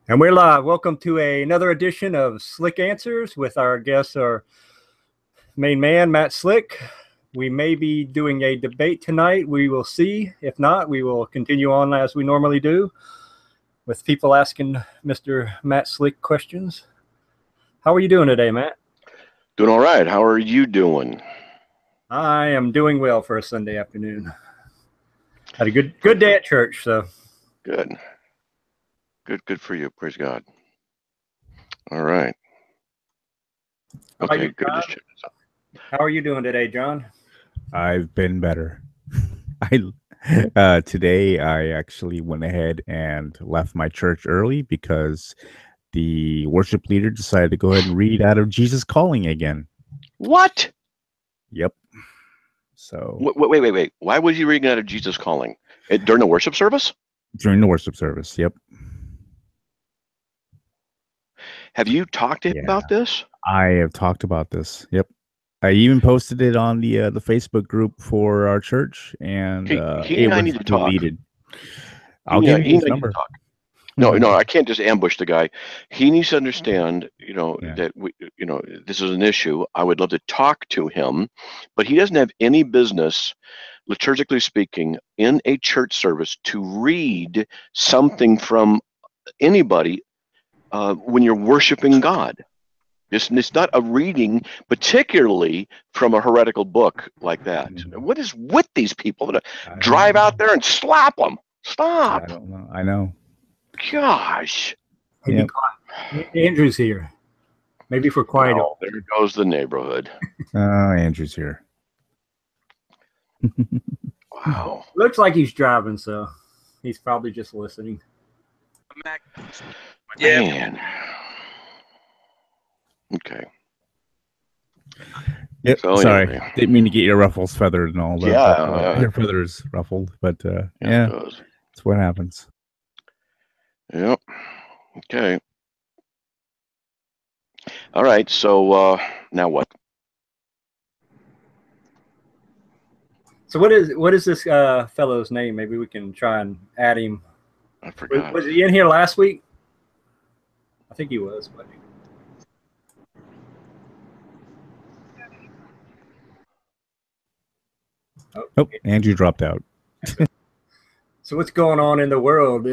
And we're live. Welcome to another edition of Slick Answers with our guest, our main man, Matt Slick. We may be doing a debate tonight. We will see. If not, we will continue on as we normally do with people asking Mr. Matt Slick questions. How are you doing today, Matt? Doing all right. How are you doing? I am doing well for a Sunday afternoon. Had a good day at church, so. Good for you. Praise God. All right. Okay, good. How are you doing today, John? I've been better. Today I actually went ahead and left my church early because the worship leader decided to go ahead and read out of Jesus Calling again. What? Yep. So wait. Why was you reading out of Jesus Calling? During the worship service? During the worship service, yep. Have you talked to him about this? I have talked about this. Yep. I even posted it on the Facebook group for our church, and he and I need to deleted. Talk. I'll give you his number. No, I can't just ambush the guy. He needs to understand, that this is an issue. I would love to talk to him, but he doesn't have any business, liturgically speaking, in a church service to read something from anybody when you're worshiping God. It's not a reading, particularly from a heretical book like that. What is with these people? Drive out there and slap them. Stop. I don't know. I know. Gosh. Yep. Andrew's here. Maybe if we're quiet. Oh, there goes the neighborhood. Andrew's here. Wow. Looks like he's driving, so he's probably just listening. Yeah. Man. Okay. Yep. So sorry, anyway. Didn't mean to get your ruffles feathered and all that. Yeah, your feathers ruffled, but yeah, that's what happens. Yep. Okay. All right. So now what? So what is this fellow's name? Maybe we can try and add him. I forgot. Was he in here last week? I think he was. But... Oh, Andrew dropped out. So what's going on in the world?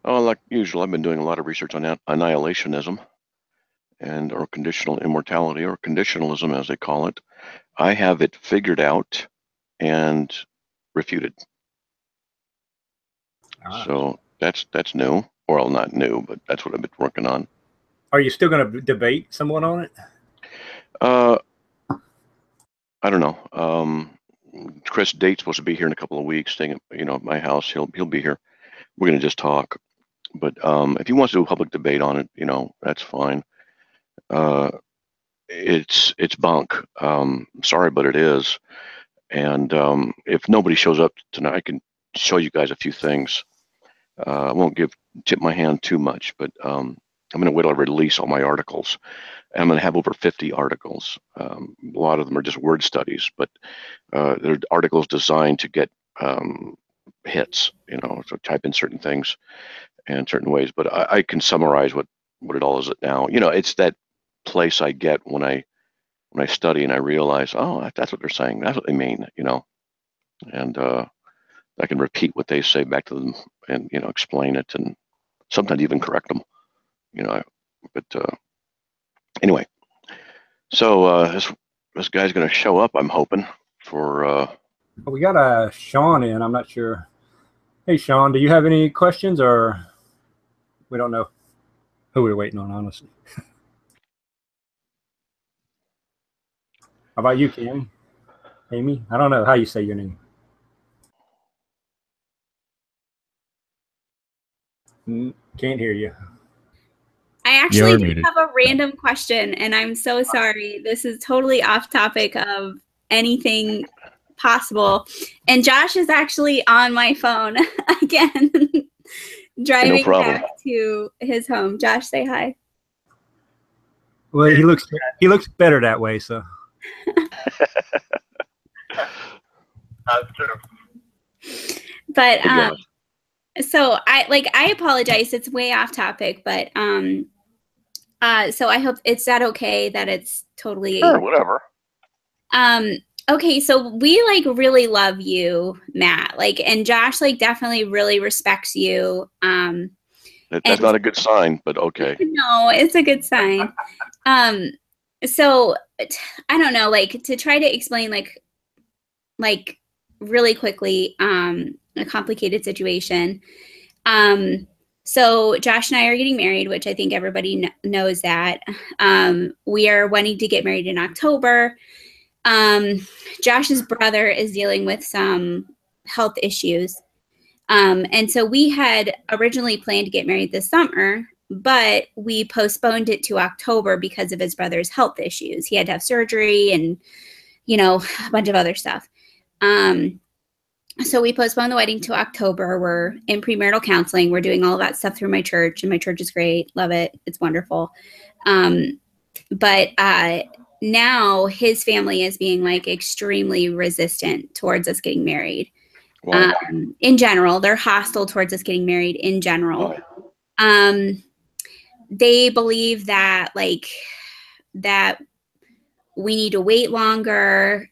Oh, like usual, I've been doing a lot of research on annihilationism or conditional immortality, or conditionalism as they call it. I have it figured out and refuted. So that's new. Well, not new, but that's what I've been working on. Are you still going to debate someone on it? I don't know. Chris Date's supposed to be here in a couple of weeks, staying at my house. He'll be here. We're gonna just talk. But if he wants to do a public debate on it, that's fine. It's bunk. Sorry, but it is. And if nobody shows up tonight, I can show you guys a few things. I won't tip my hand too much, but I'm gonna wait till I release all my articles. I'm going to have over 50 articles. A lot of them are just word studies, but they're articles designed to get hits, so type in certain things and certain ways. But I can summarize what it all is now. It's that place I get when I study and I realize, oh, that's what they're saying. That's what they mean, and I can repeat what they say back to them and, explain it and sometimes even correct them, but anyway, so this guy's going to show up, I'm hoping, for... We got Sean in. I'm not sure. Hey, Sean, do you have any questions, or we don't know who we're waiting on, honestly? How about you, Cammy? Amy? I don't know how you say your name. Can't hear you. I actually have a random question, and I'm so sorry. This is totally off topic of anything possible. And Josh is actually on my phone again, driving back to his home. Josh, say hi. Well, he looks better that way, so. But So I apologize. It's way off topic, but so I hope it's that okay that it's totally sure, whatever. Okay, so we like really love you, Matt. Like, and Josh like definitely really respects you. That's not a good sign, but okay. No, it's a good sign. So I don't know, like to try to explain like really quickly a complicated situation. So Josh and I are getting married, which I think everybody knows that. We are wanting to get married in October. Josh's brother is dealing with some health issues. And so we had originally planned to get married this summer, but we postponed it to October because of his brother's health issues. He had to have surgery and, you know, a bunch of other stuff. So we postponed the wedding to October. We're in premarital counseling. We're doing all of that stuff through my church, and my church is great. Love it. It's wonderful. But now his family is being like extremely resistant towards us getting married. Wow. In general, they're hostile towards us getting married in general. Wow. They believe that that we need to wait longer.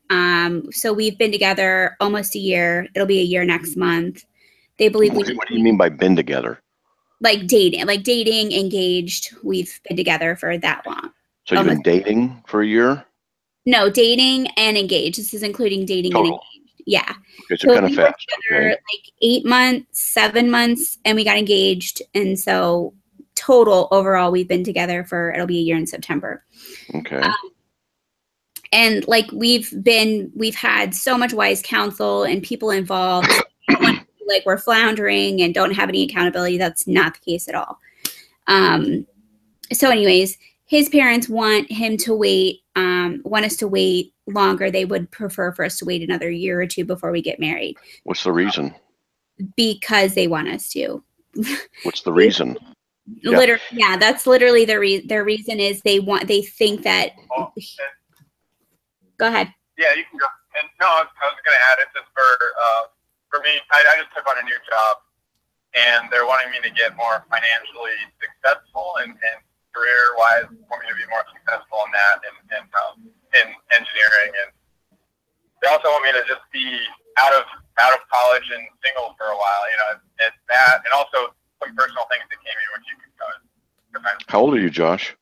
So we've been together almost a year. It'll be a year next month. They believe. What do you mean by been together? Like dating, engaged. We've been together for that long. So you've been dating for a year? No, dating and engaged. This is including dating and engaged. Yeah. Okay, so kind of fast. Okay. Like 8 months, 7 months, and we got engaged. And so total overall, we've been together for, it'll be a year in September. Okay. And like we've had so much wise counsel and people involved. Like we're floundering and don't have any accountability. That's not the case at all. So anyways, his parents want him to wait, want us to wait longer. They would prefer for us to wait another year or two before we get married. What's the reason? Because they want us to. What's the reason? Literally, yeah, that's literally their reason is they think that. Go ahead. Yeah, you can go. And no, I was going to add, it's just for me, I just took on a new job, and they're wanting me to get more financially successful and career-wise, want me to be more successful in that in engineering, and they also want me to just be out of college and single for a while. You know, it's that, and also some personal things that came in, which you can go. How old are you, Josh?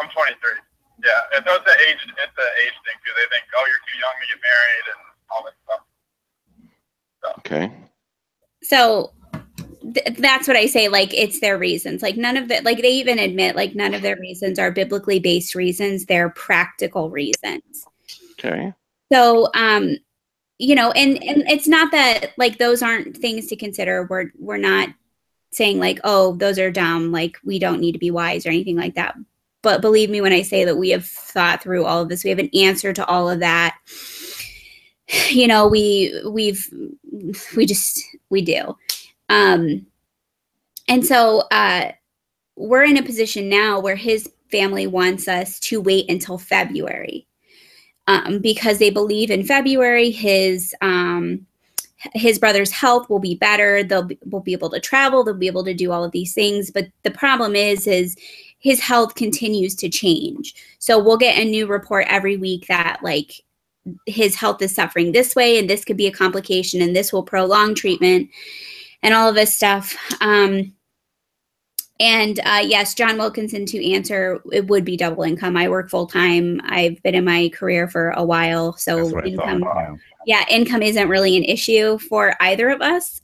I'm 23. Yeah, and so it's an age thing too. They think, oh, you're too young to get married and all that stuff. So. Okay. So that's what I say. Like, it's their reasons. Like, none of the, like, they even admit, like, none of their reasons are biblically based reasons. They're practical reasons. Okay. So, you know, and it's not that, like, those aren't things to consider. We're not saying, like, oh, those are dumb. Like, we don't need to be wise or anything like that. But believe me when I say that we have thought through all of this. We have an answer to all of that. You know, we do. And so we're in a position now where his family wants us to wait until February because they believe in February his brother's health will be better. We'll be able to travel. They'll be able to do all of these things. But the problem is his health continues to change. So we'll get a new report every week that like his health is suffering this way, and this could be a complication, and this will prolong treatment and all of this stuff. Yes, John Wilkinson, to answer, it would be double income. I work full time. I've been in my career for a while. So income, income isn't really an issue for either of us.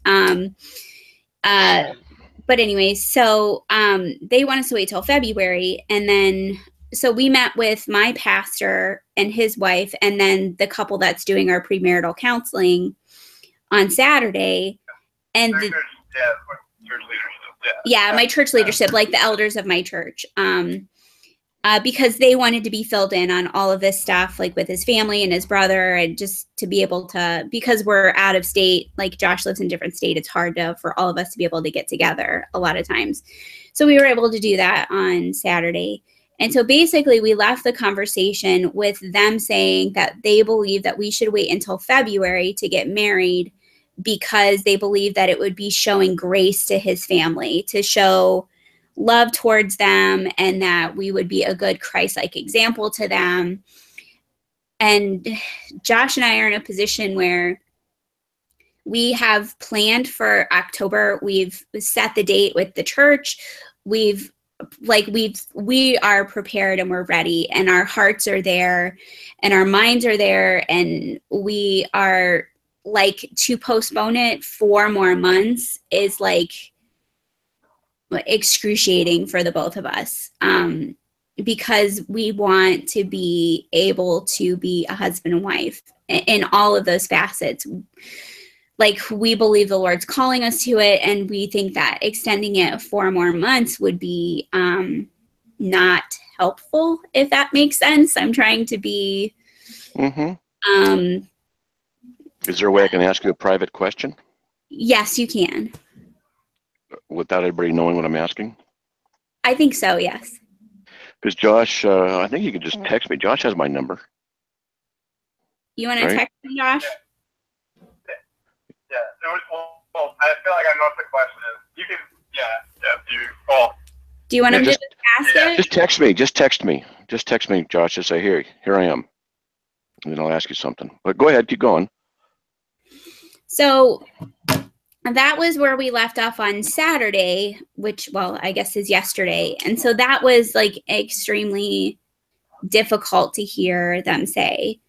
But anyway, so they want us to wait till February. And then, so we met with my pastor and his wife, and then the couple that's doing our premarital counseling on Saturday. And my church leadership, like the elders of my church, because they wanted to be filled in on all of this stuff, like with his family and his brother, and just to be able to, because we're out of state, like Josh lives in a different state, it's hard for all of us to be able to get together a lot of times. So we were able to do that on Saturday. And so basically we left the conversation with them saying that they believe that we should wait until February to get married because they believe that it would be showing grace to his family, to show love towards them, and that we would be a good Christ-like example to them. And Josh and I are in a position where we have planned for October. We've set the date with the church. We are prepared and we're ready, and our hearts are there and our minds are there. And we are like, to postpone it 4 more months is like excruciating for the both of us. Because we want to be able to be a husband and wife in all of those facets. Like, we believe the Lord's calling us to it, and we think that extending it 4 more months would be not helpful, if that makes sense. I'm trying to be. Mm-hmm. Is there a way I can ask you a private question? Yes, you can. Without everybody knowing what I'm asking? I think so, yes. Because Josh, I think you could just text me. Josh has my number. You want to text me, Josh? Yeah. Well, I feel like I know what the question is. You can, Cool. Do you want him to just ask it? Just text me. Just text me. Just text me, Josh. Just say, here I am. And then I'll ask you something. But go ahead, keep going. So that was where we left off on Saturday, which, well, I guess is yesterday. And so that was like extremely difficult to hear them say.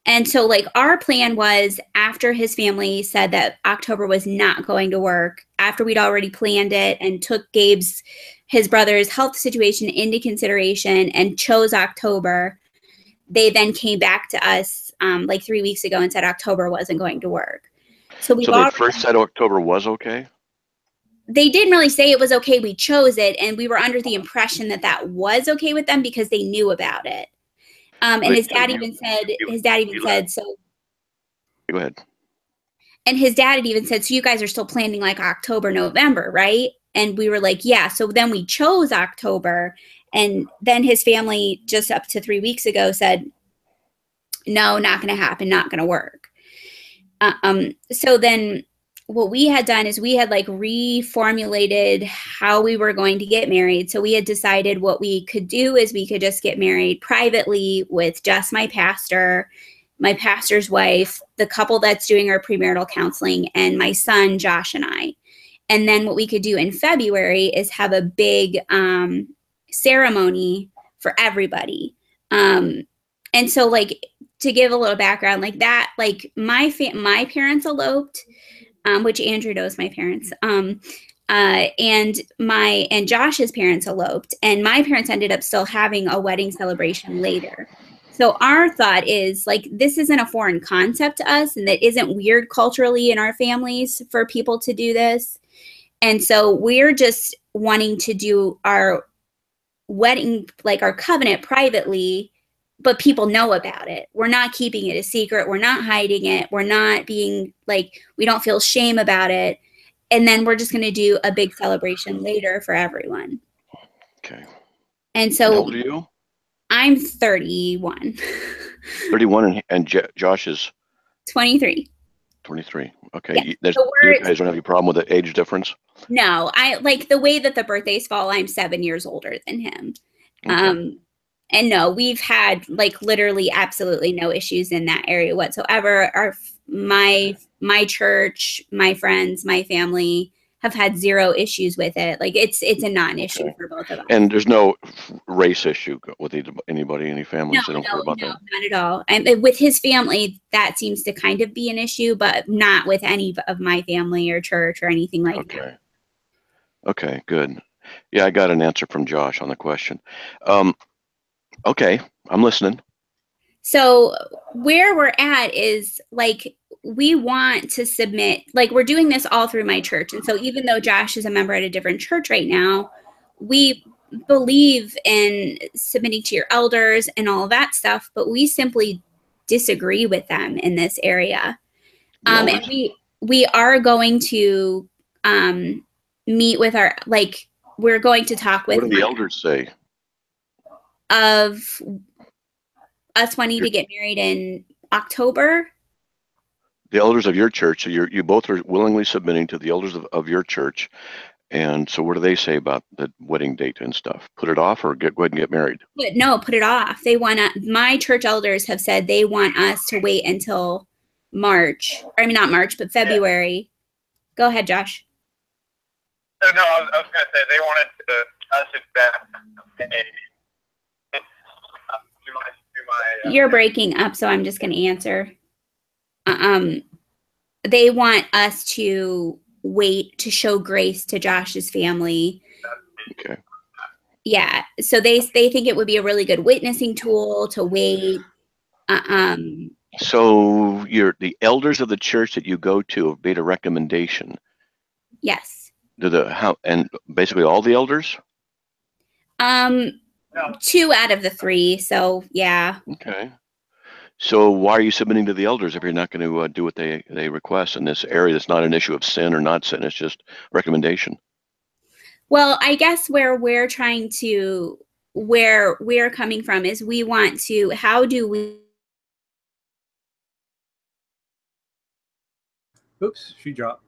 And so like, our plan was, after his family said that October was not going to work, after we'd already planned it and took his brother's health situation into consideration and chose October, they then came back to us like 3 weeks ago and said October wasn't going to work. So they first said October was okay? They didn't really say it was okay. We chose it, and we were under the impression that that was okay with them because they knew about it. And his dad even said, so. Go ahead. And his dad had even said, so you guys are still planning like October, November, right? And we were like, yeah. So then we chose October. And then his family, just up to 3 weeks ago, said, no, not going to happen, not going to work. So then what we had done is we had like reformulated how we were going to get married. So we had decided what we could do is we could just get married privately with just my pastor, my pastor's wife, the couple that's doing our premarital counseling, and my son, Josh, and I. And then what we could do in February is have a big ceremony for everybody. And so like, to give a little background like that, like my parents eloped, which Andrew knows my parents, and Josh's parents eloped, and my parents ended up still having a wedding celebration later. So our thought is like, this isn't a foreign concept to us, and that isn't weird culturally in our families for people to do this. And so we're just wanting to do our wedding, like our covenant, privately, but people know about it. We're not keeping it a secret. We're not hiding it. We're not being like, we don't feel shame about it. And then we're just going to do a big celebration later for everyone. Okay. And so, how old are you? I'm 31. 31, and Josh is 23. 23. Okay. Yeah. So you guys don't have any problem with the age difference? No, I like the way that the birthdays fall. I'm 7 years older than him. Okay. And no, we've had like literally absolutely no issues in that area whatsoever. My church, my friends, my family have had zero issues with it. Like it's a non-issue for both of us. And there's no race issue with anybody, any families? They don't care about that? Not at all. And with his family, that seems to kind of be an issue, but not with any of my family or church or anything like that. Okay, good. Yeah, I got an answer from Josh on the question. Okay, I'm listening. So where we're at is like, we want to submit, like we're doing this all through my church. And so even though Josh is a member at a different church right now, we believe in submitting to your elders and all of that stuff, but we simply disagree with them in this area. And we are going to meet with our, like, we're going to talk with. What do the elders say? Of us wanting to get married in October. The elders of your church. So you both are willingly submitting to the elders of your church. And so what do they say about the wedding date and stuff? Put it off or go ahead and get married? But no, put it off. They want to, my church elders have said they want us to wait until March. I mean, not March, but February. Go ahead, Josh. No, I was going to say they wanted us to You're breaking up, so I'm just going to answer. They want us to wait to show grace to Josh's family. Okay. Yeah, so they think it would be a really good witnessing tool to wait. So the elders of the church that you go to have made a recommendation. Yes. And basically all the elders? 2 out of the 3. So yeah. Okay. So why are you submitting to the elders if you're not going to do what they request in this area? That's not an issue of sin or not sin. It's just recommendation. Well, I guess where we're coming from is we want to, how do we? Oops, she dropped.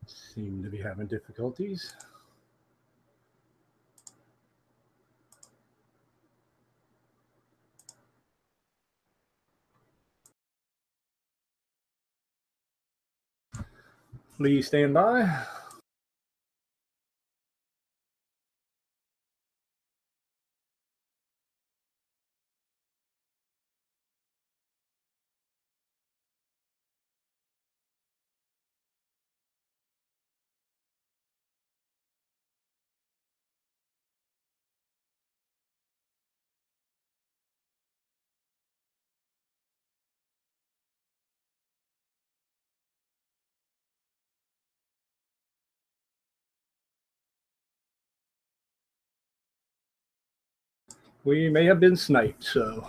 Seem to be having difficulties. Please stand by. We may have been sniped, so